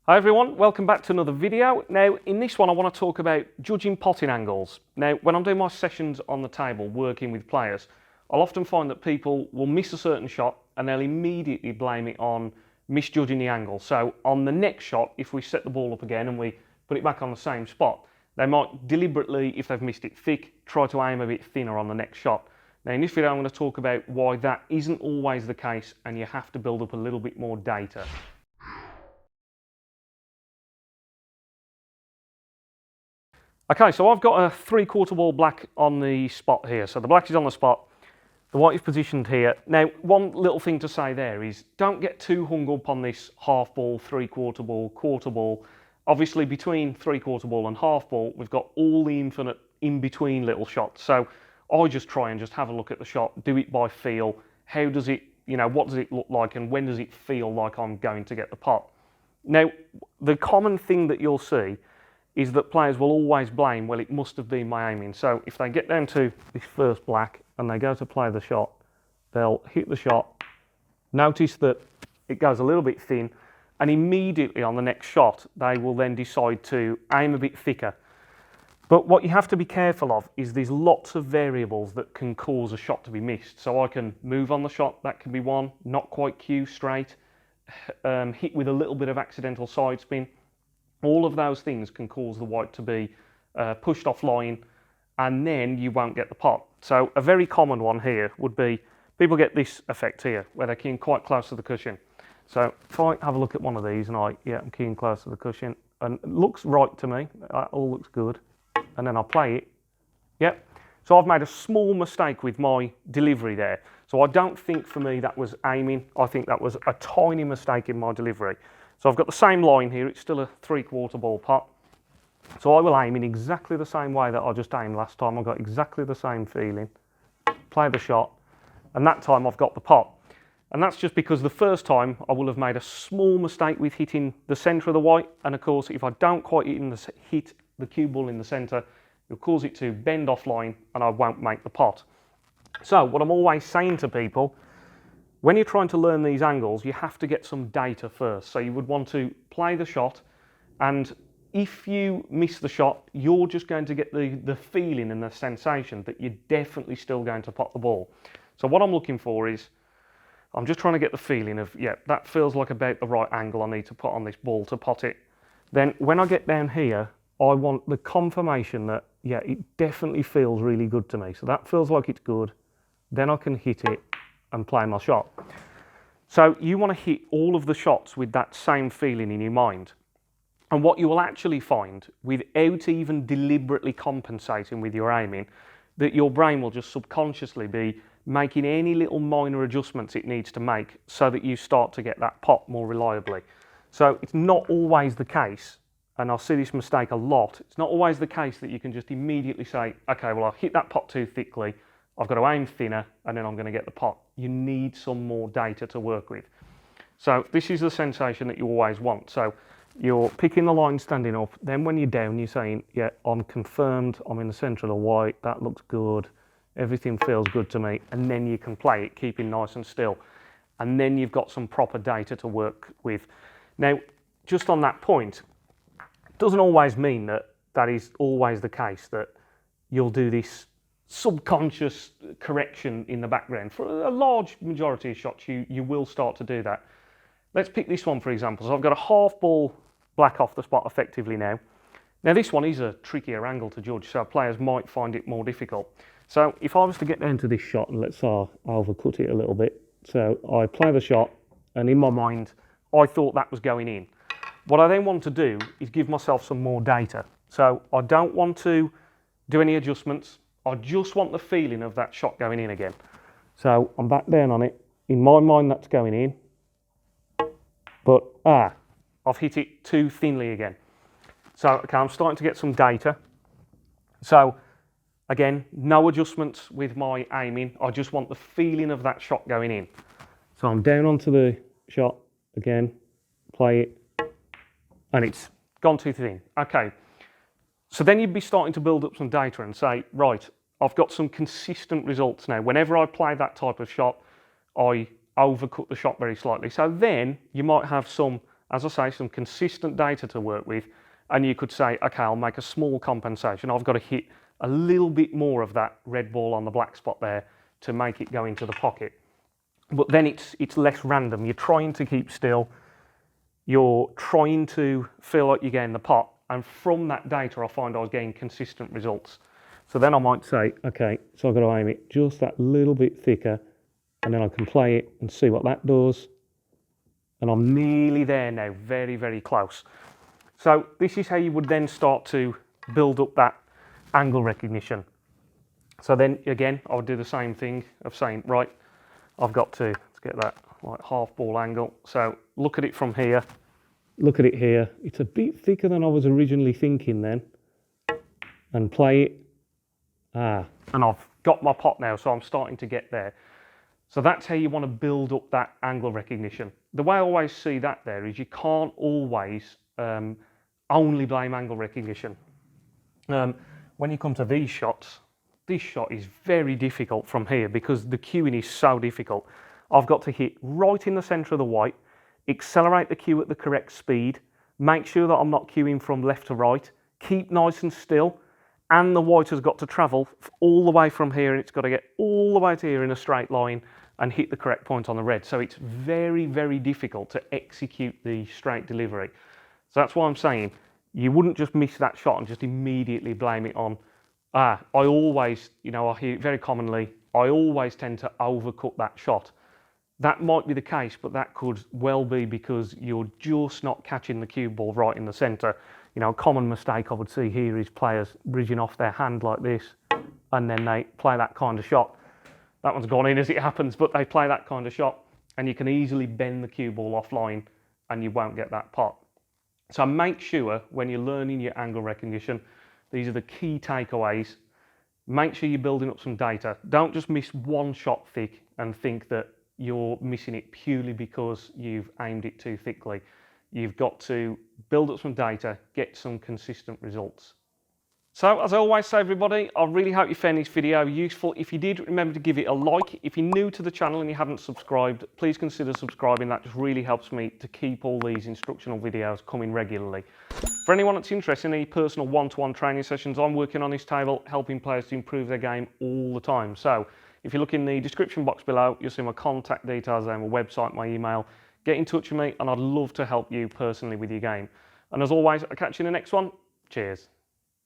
Hi everyone, welcome back to another video. Now in this one I want to talk about judging potting angles. Now when I'm doing my sessions on the table working with players, I'll often find that people will miss a certain shot and they'll immediately blame it on misjudging the angle. So on the next shot, if we set the ball up again and we put it back on the same spot, they might deliberately, if they've missed it thick, try to aim a bit thinner on the next shot. Now in this video I'm going to talk about why that isn't always the case and you have to build up a little bit more data. Okay, so I've got a 3/4 ball black on the spot here. So the black is on the spot, the white is positioned here. Now, one little thing to say there is don't get too hung up on this half ball, 3/4 ball, quarter ball. Obviously, between 3/4 ball and half ball, we've got all the infinite in-between little shots. So I just try and just have a look at the shot, do it by feel. How does it, what does it look like and when does it feel like I'm going to get the pot? Now, the common thing that you'll see is that players will always blame, well, it must have been my aiming. So if they get down to this first black and they go to play the shot, they'll hit the shot, notice that it goes a little bit thin, and immediately on the next shot, they will then decide to aim a bit thicker. But what you have to be careful of is there's lots of variables that can cause a shot to be missed. So I can move on the shot, that can be one, not quite cue straight, hit with a little bit of accidental side spin. All of those things can cause the white to be pushed offline and then you won't get the pot. So a very common one here would be people get this effect here where they're keying quite close to the cushion. So if I have a look at one of these and I'm keying close to the cushion and it looks right to me, that all looks good, and then I play it, yep. So I've made a small mistake with my delivery there. So I don't think for me that was aiming, I think that was a tiny mistake in my delivery. So I've got the same line here, it's still a 3/4 ball pot. So I will aim in exactly the same way that I just aimed last time. I got exactly the same feeling, play the shot, and that time I've got the pot. And that's just because the first time I will have made a small mistake with hitting the centre of the white, and of course if I don't quite hit the cue ball in the centre, it'll cause it to bend offline and I won't make the pot. So what I'm always saying to people, when you're trying to learn these angles, you have to get some data first. So you would want to play the shot, and if you miss the shot, you're just going to get the feeling and the sensation that you're definitely still going to pot the ball. So what I'm looking for is, I'm just trying to get the feeling of, yeah, that feels like about the right angle I need to put on this ball to pot it. Then when I get down here, I want the confirmation that, yeah, it definitely feels really good to me. So that feels like it's good. Then I can hit it and play my shot. So you want to hit all of the shots with that same feeling in your mind. And what you will actually find, without even deliberately compensating with your aiming, that your brain will just subconsciously be making any little minor adjustments it needs to make so that you start to get that pot more reliably. So it's not always the case, and I see this mistake a lot, it's not always the case that you can just immediately say, okay, well, I hit that pot too thickly, I've got to aim thinner and then I'm going to get the pot. You need some more data to work with. So this is the sensation that you always want. So you're picking the line standing up, then when you're down you're saying, yeah, I'm confirmed, I'm in the centre of the white, that looks good, everything feels good to me, and then you can play it keeping nice and still. And then you've got some proper data to work with. Now, just on that point, it doesn't always mean that that is always the case, that you'll do this subconscious correction in the background. For a large majority of shots, you will start to do that. Let's pick this one, for example. So I've got a half ball black off the spot effectively now. Now this one is a trickier angle to judge, so players might find it more difficult. So if I was to get down to this shot, and let's say I overcut it a little bit. So I play the shot, and in my mind, I thought that was going in. What I then want to do is give myself some more data. So I don't want to do any adjustments. I just want the feeling of that shot going in again. So I'm back down on it. In my mind, that's going in. But, I've hit it too thinly again. So, okay, I'm starting to get some data. So, again, no adjustments with my aiming. I just want the feeling of that shot going in. So I'm down onto the shot again, play it, and it's gone too thin. Okay. So then you'd be starting to build up some data and say, right, I've got some consistent results now. Whenever I play that type of shot, I overcut the shot very slightly. So then you might have some as I say, some consistent data to work with, and you could say, okay, I'll make a small compensation. I've got to hit a little bit more of that red ball on the black spot there to make it go into the pocket. But then it's less random. You're trying to keep still. You're trying to feel like you're getting the pot. And from that data, I find I was getting consistent results. So then I might say, okay, so I've got to aim it just that little bit thicker, and then I can play it and see what that does. And I'm nearly there now, very, very close. So this is how you would then start to build up that angle recognition. So then again, I would do the same thing of saying, right, I've got to, let's get that like half ball angle. So look at it from here, look at it here. It's a bit thicker than I was originally thinking then. And play it. And I've got my pot now, so I'm starting to get there. So that's how you want to build up that angle recognition. The way I always see that there is you can't always only blame angle recognition. When you come to these shots, this shot is very difficult from here because the cueing is so difficult. I've got to hit right in the centre of the white, accelerate the cue at the correct speed, make sure that I'm not cueing from left to right, keep nice and still, and the white has got to travel all the way from here, and it's got to get all the way to here in a straight line and hit the correct point on the red. So it's very, very difficult to execute the straight delivery. So that's why I'm saying you wouldn't just miss that shot and just immediately blame it on, I always, I hear it very commonly, I always tend to overcut that shot. That might be the case, but that could well be because you're just not catching the cue ball right in the centre. A common mistake I would see here is players bridging off their hand like this, and then they play that kind of shot. That one's gone in as it happens, but they play that kind of shot, and you can easily bend the cue ball offline, and you won't get that pot. So make sure when you're learning your angle recognition, these are the key takeaways. Make sure you're building up some data. Don't just miss one shot thick and think that you're missing it purely because you've aimed it too thickly. You've got to build up some data, get some consistent results. So as I always say, everybody, I really hope you found this video useful. If you did, remember to give it a like. If you're new to the channel and you haven't subscribed, please consider subscribing. That just really helps me to keep all these instructional videos coming regularly. For anyone that's interested in any personal one-to-one training sessions, I'm working on this table, helping players to improve their game all the time. So if you look in the description box below, you'll see my contact details there, my website, my email. Get in touch with me, and I'd love to help you personally with your game. And as always, I'll catch you in the next one. Cheers.